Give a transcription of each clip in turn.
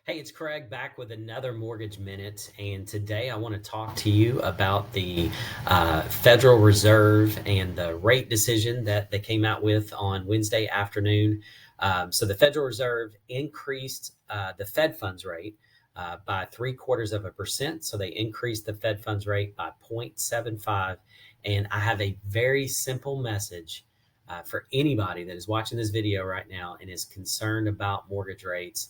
Hey, it's Craig back with another Mortgage Minute. And today I want to talk to you about the Federal Reserve and the rate decision that they came out with on Wednesday afternoon. So the Federal Reserve increased the Fed funds rate by 0.75%. So they increased the Fed funds rate by 0.75. And I have a very simple message for anybody that is watching this video right now and is concerned about mortgage rates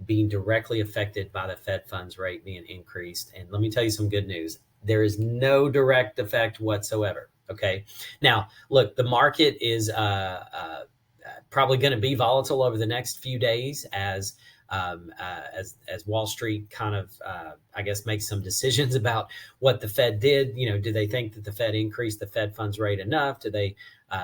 being directly affected by the Fed funds rate being increased. And let me tell you some good news. There is no direct effect whatsoever. Okay. Now, look, the market is probably going to be volatile over the next few days as Wall Street kind of, I guess, makes some decisions about what the Fed did. Do they think that the Fed increased the Fed funds rate enough? Do they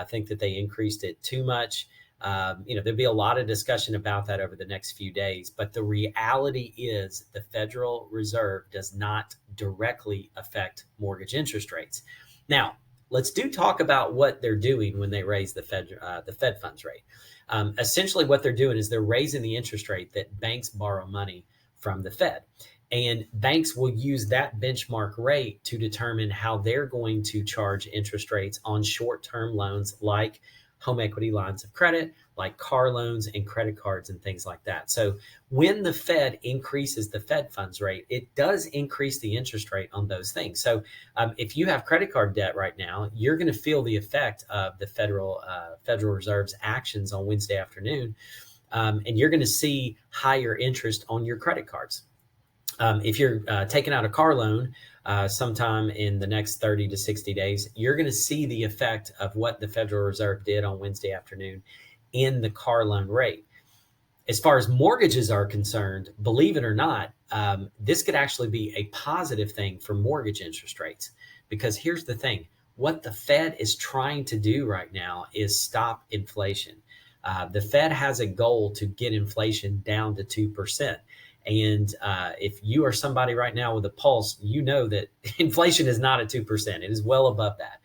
think that they increased it too much? There'll be a lot of discussion about that over the next few days. But the reality is the Federal Reserve does not directly affect mortgage interest rates. Now, let's talk about what they're doing when they raise the Fed funds rate. Essentially, what they're doing is they're raising the interest rate that banks borrow money from the Fed. And banks will use that benchmark rate to determine how they're going to charge interest rates on short-term loans like home equity lines of credit, like car loans and credit cards and things like that. So when the Fed increases the Fed funds rate, it does increase the interest rate on those things. So if you have credit card debt right now, you're going to feel the effect of the Federal Reserve's actions on Wednesday afternoon, and you're going to see higher interest on your credit cards. If you're taking out a car loan sometime in the next 30 to 60 days, you're going to see the effect of what the Federal Reserve did on Wednesday afternoon in the car loan rate. As far as mortgages are concerned, believe it or not, this could actually be a positive thing for mortgage interest rates. Because here's the thing, what the Fed is trying to do right now is stop inflation. The Fed has a goal to get inflation down to 2%. And if you are somebody right now with a pulse, you know that inflation is not at 2%. It is well above that.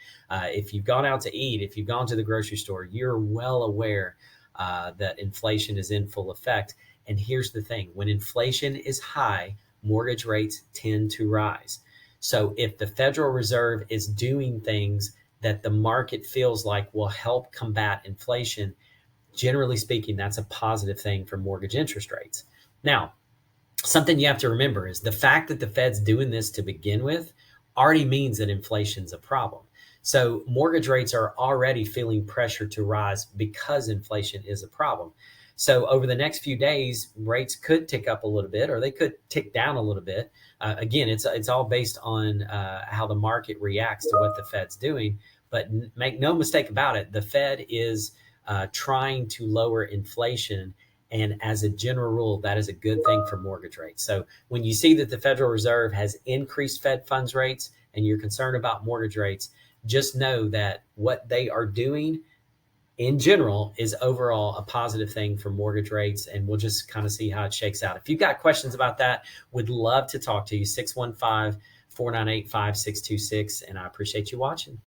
If you've gone out to eat, if you've gone to the grocery store, you're well aware that inflation is in full effect. And here's the thing, when inflation is high, mortgage rates tend to rise. So if the Federal Reserve is doing things that the market feels like will help combat inflation, generally speaking, that's a positive thing for mortgage interest rates. Now, something you have to remember is the fact that the Fed's doing this to begin with already means that inflation's a problem. So mortgage rates are already feeling pressure to rise because inflation is a problem. So over the next few days, rates could tick up a little bit, or they could tick down a little bit. Again, it's all based on how the market reacts to what the Fed's doing. But make no mistake about it, the Fed is trying to lower inflation. And as a general rule, that is a good thing for mortgage rates. So when you see that the Federal Reserve has increased Fed funds rates and you're concerned about mortgage rates, just know that what they are doing in general is overall a positive thing for mortgage rates. And we'll just kind of see how it shakes out. If you've got questions about that, would love to talk to you. 615-498-5626. And I appreciate you watching.